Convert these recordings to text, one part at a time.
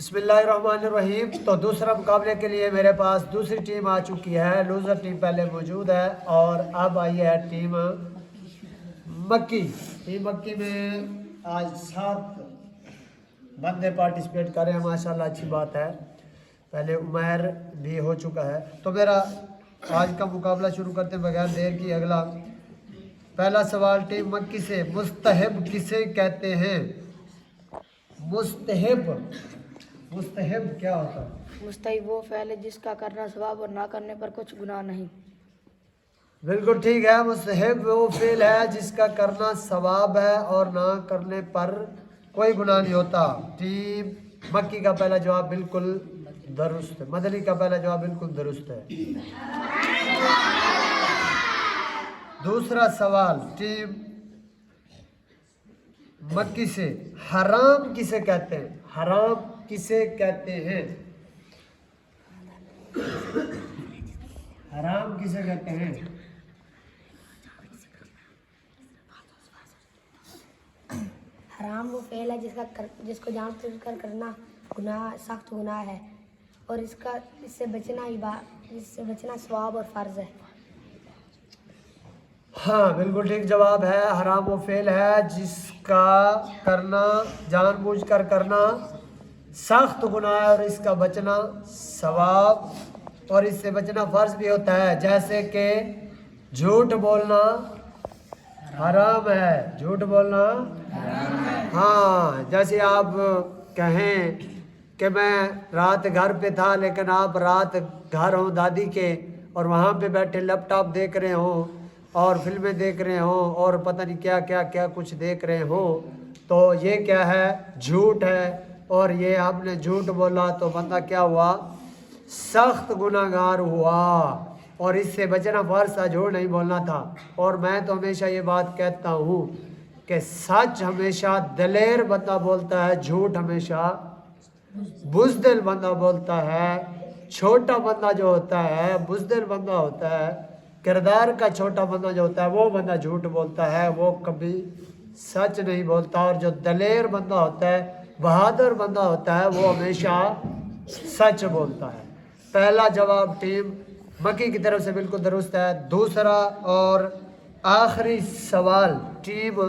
बिस्मिल्लाहिर्रहमानिर्रहीम। तो दूसरा मुकाबले के लिए मेरे पास दूसरी टीम आ चुकी है। लूज़र टीम पहले मौजूद है और अब आई है टीम मक्की। टीम मक्की में आज 7 बंदे पार्टिसिपेट कर रहे हैं, माशाल्लाह अच्छी बात है। पहले उमैर भी हो चुका है। तो मेरा आज का मुकाबला शुरू करते हैं बगैर देर की। अगला पहला सवाल टीम मक्की से, मुस्तहिब किसे कहते हैं? मुस्तहिब, मुस्तहिब क्या होता है? मुस्तहिब वो फ़ैल है जिसका करना सवाब और ना करने पर कुछ गुनाह नहीं। बिल्कुल ठीक है। मुस्तहिब वो फ़ेल है जिसका करना सवाब है और ना करने पर कोई गुनाह नहीं होता। टीम मक्की का पहला जवाब बिल्कुल दुरुस्त है। मदनी का पहला जवाब बिल्कुल दुरुस्त है। दूसरा सवाल टीम मक्की से, हराम किसे कहते हैं? हराम किसे कहते हैं? हराम किसे कहते हैं? हराम वो फ़ेल है जिसको जानबूझकर करना गुनाह, सख्त गुनाह है और इससे बचना सवाब और फ़र्ज़ है। हाँ बिल्कुल ठीक जवाब है। हराम वो फेल है जिसका करना जानबूझकर करना सख्त गुनाह है और इसका बचना सवाब और इससे बचना फ़र्ज भी होता है। जैसे कि झूठ बोलना हराम है। झूठ बोलना हाँ, जैसे आप कहें कि मैं रात घर पे था लेकिन आप रात घर हो दादी के और वहाँ पे बैठे लैपटॉप देख रहे हो और फिल्में देख रहे हो और पता नहीं क्या क्या क्या कुछ देख रहे हो, तो ये क्या है? झूठ है। और ये आपने झूठ बोला तो बंदा क्या हुआ? सख्त गुनाहगार हुआ और इससे बचना फ़र्ज था, झूठ नहीं बोलना था। और मैं तो हमेशा ये बात कहता हूँ कि सच हमेशा दलेर बंदा बोलता है, झूठ हमेशा बुज़दिल बंदा बोलता है। छोटा बंदा जो होता है बुज़दिल बंदा होता है, किरदार का छोटा बंदा जो होता है वो बंदा झूठ बोलता है, वो कभी सच नहीं बोलता। और जो दलेर बंदा होता है, बहादुर बंदा होता है, वो हमेशा सच बोलता है। पहला जवाब टीम मक्की की तरफ से बिल्कुल दुरुस्त है। दूसरा और आखिरी सवाल टीम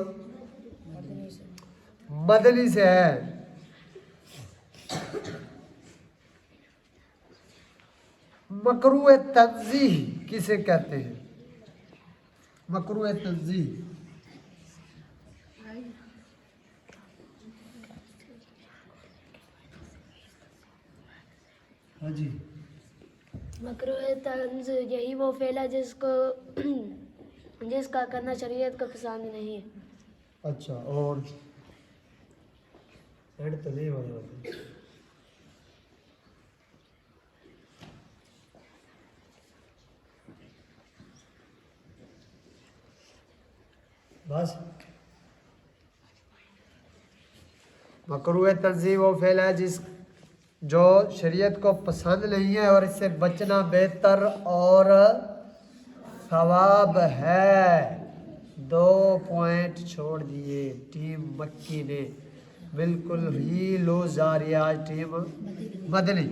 मदनी से है। मकरूह तंज़ीह किसे कहते हैं? मकरूह तंज़ीह। हाँ जी। मकरूह तंज़ यही वो फ़ेल है जिसका करना शरीयत को पसंद नहीं है। अच्छा, और एंड तो नहीं हो रहा बस। मकरूह तंज़ीह वो फ़ेल है जो शरीयत को पसंद नहीं है और इससे बचना बेहतर और सवाब है। 2 पॉइंट छोड़ दिए टीम मक्की ने। बिल्कुल ही लूज जा रही है आज टीम मदनी।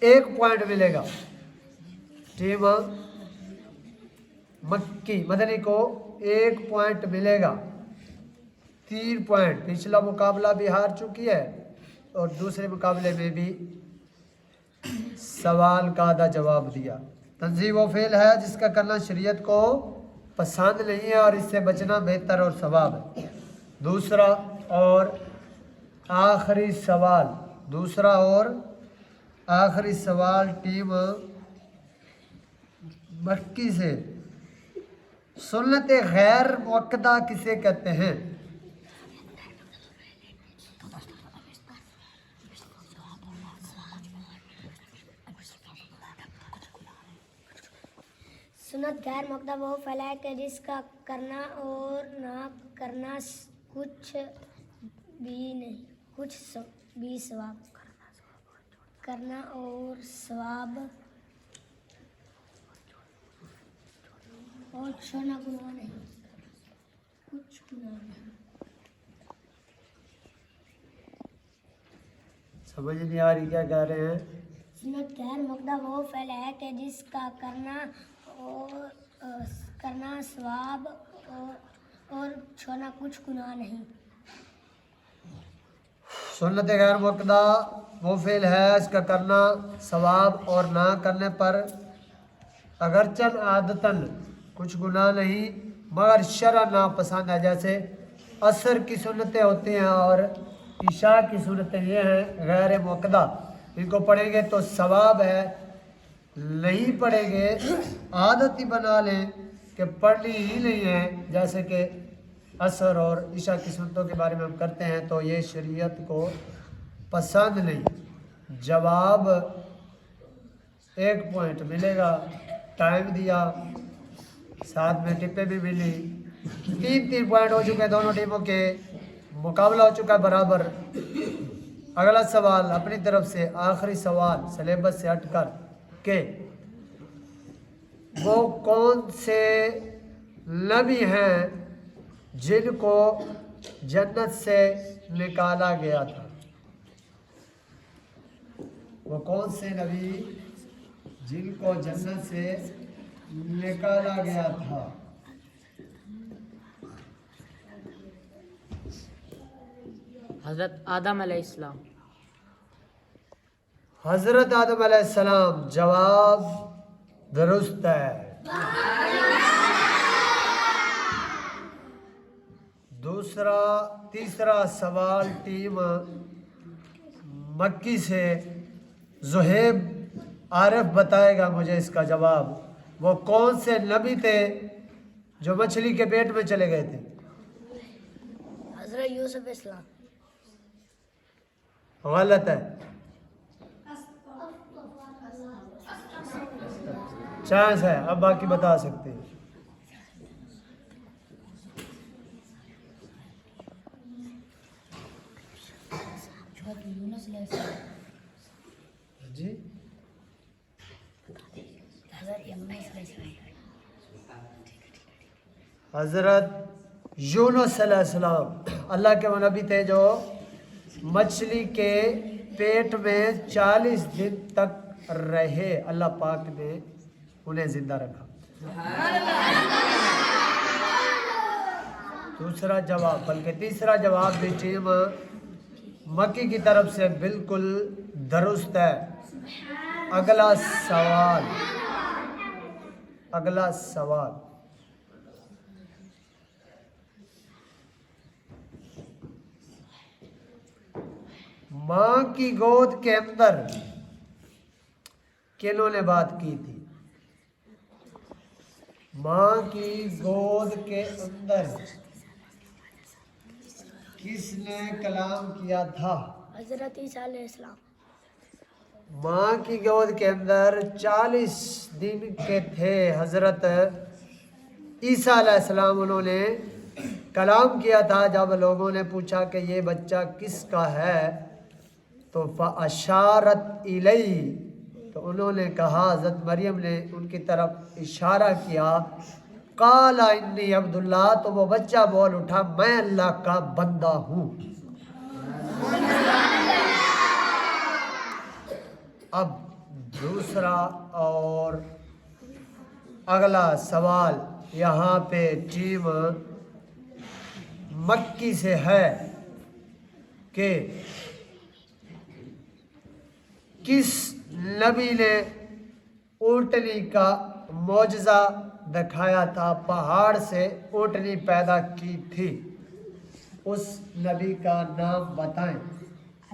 1 पॉइंट मिलेगा टीम मक्की। मदनी को 1 पॉइंट मिलेगा। 3 पॉइंट। पिछला मुकाबला भी हार चुकी है और दूसरे मुकाबले में भी सवाल का आधा जवाब दिया। तंज़ीह वो फेल है जिसका करना शरीयत को पसंद नहीं है और इससे बचना बेहतर और सवाब है। दूसरा और आखिरी सवाल, दूसरा और आखिरी सवाल टीम मक्की से, सुन्नत गैर मुअक्कदा किसे कहते हैं? सुन्नत गैर मुअक्कदा वो फ़ेल है कि जिसका करना और ना करना कुछ भी सवाब, करना और सवाब और छोड़ना गुनाह नहीं, कुछ गुनाह नहीं। समझ नहीं आ रही क्या कह रहे हैं? सुन्नत गैर मुक़द्दा वो फ़ेल है कि जिसका करना सवाब और छोड़ना कुछ गुनाह नहीं। सुन्नत गैर मुक़द्दा वो फ़ेल है इसका करना सवाब और ना करने पर अगरचन आदतन कुछ गुनाह नहीं मगर शरअ नापसंद है। जैसे असर की सुन्नतें होती हैं और ईशा की सुन्नतें ये हैं गैर मुक़द्दा, इनको पढ़ेंगे तो सवाब है, नहीं पढ़ेंगे आदत ही बना लें कि पढ़नी ही नहीं है। जैसे कि असर और ईशा की सुन्नतों के बारे में हम करते हैं तो ये शरीयत को पसंद नहीं। जवाब 1 पॉइंट मिलेगा, टाइम दिया, साथ में टिप्पे भी मिली, 3 पॉइंट हो चुके हैं दोनों टीमों के, मुकाबला हो चुका है बराबर। अगला सवाल अपनी तरफ से, आखिरी सवाल सिलेबस से हटकर के वो कौन से नबी हैं जिनको जन्नत से निकाला गया था? वो कौन से नबी जिनको जन्नत से निकाला गया था? हज़रत आदम अलैहिस्सलाम। हजरत आदम अलैहिस्सलाम। जवाब दुरुस्त है। तीसरा सवाल टीम मक्की से ज़ुहैब आरिफ बताएगा मुझे इसका जवाब। वो कौन से नबी थे जो मछली के पेट में चले गए थे? हज़रत यूसुफ इस्लाम। गलत है, चांस है, अब बाकी बता सकते हैं। जी हजरत यूनुस अलैहिस्सलाम अल्लाह के वो नबी थे जो मछली के पेट में 40 दिन तक रहे, अल्लाह पाक ने उन्हें जिंदा रखा। दूसरा जवाब बल्कि तीसरा जवाब भी टीम मक्की की तरफ से बिल्कुल दुरुस्त है। अगला सवाल माँ की गोद के अंदर किन्होंने बात की थी? माँ की गोद के अंदर किसने कलाम किया था? हज़रत ईसा अलैहिस्सलाम। माँ की गोद के अंदर 40 दिन के थे हजरत ईसा अलैहिस्सलाम, उन्होंने कलाम किया था। जब लोगों ने पूछा कि ये बच्चा किसका है तो फ़अशारत इलैहि, तो उन्होंने कहा, हज़रत मरियम ने उनकी तरफ इशारा किया, काला इन्नी अब्दुल्ला, तो वो बच्चा बोल उठा मैं अल्लाह का बंदा हूँ। अब दूसरा और अगला सवाल यहाँ पे टीम मक्की से है कि किस नबी ने ऊँटनी का मौजज़ा दिखाया था, पहाड़ से ऊँटनी पैदा की थी? उस नबी का नाम बताएं।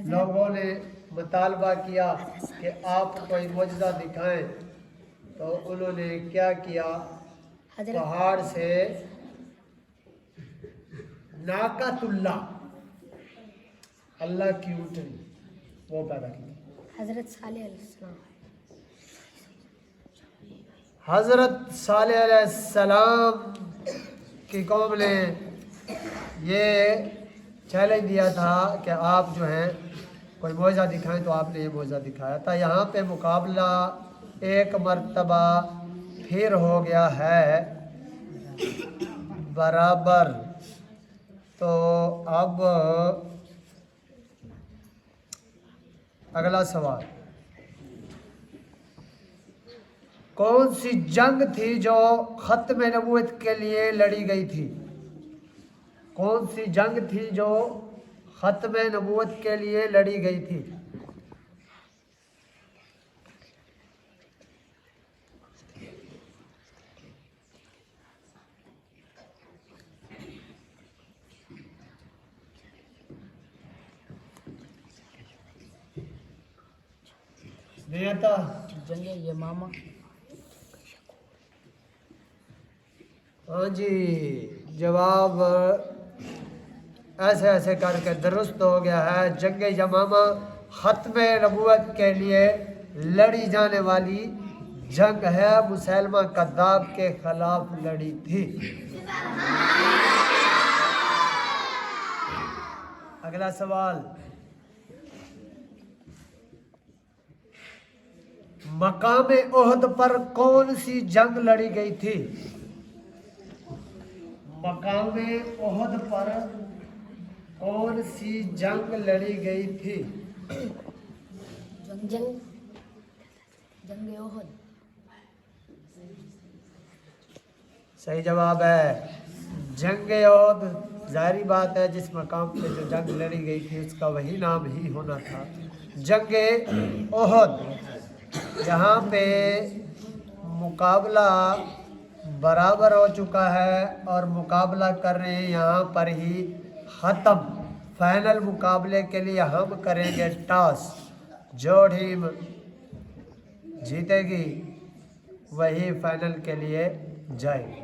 लोगों ने मुतालबा किया कि आप कोई मौजज़ा दिखाएं, तो उन्होंने क्या किया? पहाड़ से नाकातुल्लाह, अल्लाह की ऊँटनी, वो पैदा की। हज़रत सालेह अलैहिस्सलाम। हज़रत सालेह अलैहिस्सलाम की कौम ने ये चैलेंज दिया था कि आप जो हैं कोई मौजज़ा दिखाएं, तो आपने ये मौजज़ा दिखाया था। यहाँ पे मुकाबला एक मर्तबा फिर हो गया है बराबर। तो अब अगला सवाल, कौन सी जंग थी जो खत्म नबूवत के लिए लड़ी गई थी? कौन सी जंग थी जो खत्म नबूवत के लिए लड़ी गई थी? नहीं आता? जंग यमामा। हाँ जी, जवाब ऐसे ऐसे करके दुरुस्त हो गया है। जंग यमामा खत्म नबूवत के लिए लड़ी जाने वाली जंग है, मुसैलमा कद्दाब के खिलाफ लड़ी थी। अगला सवाल, मकाम ओहद पर कौन सी जंग लड़ी गई थी? मकाम ओहद पर कौन सी जंग लड़ी गई थी? जंग जंग ओहद। सही जवाब है जंग ओहद। जाहिर बात है, जिस मकाम पे जो जंग लड़ी गई थी उसका वही नाम ही होना था, जंग ओहद। जहाँ पे मुकाबला बराबर हो चुका है और मुकाबला कर रहे हैं, यहाँ पर ही ख़त्म। फाइनल मुकाबले के लिए हम करेंगे टॉस। जो टीम जीतेगी वही फाइनल के लिए जाएगी।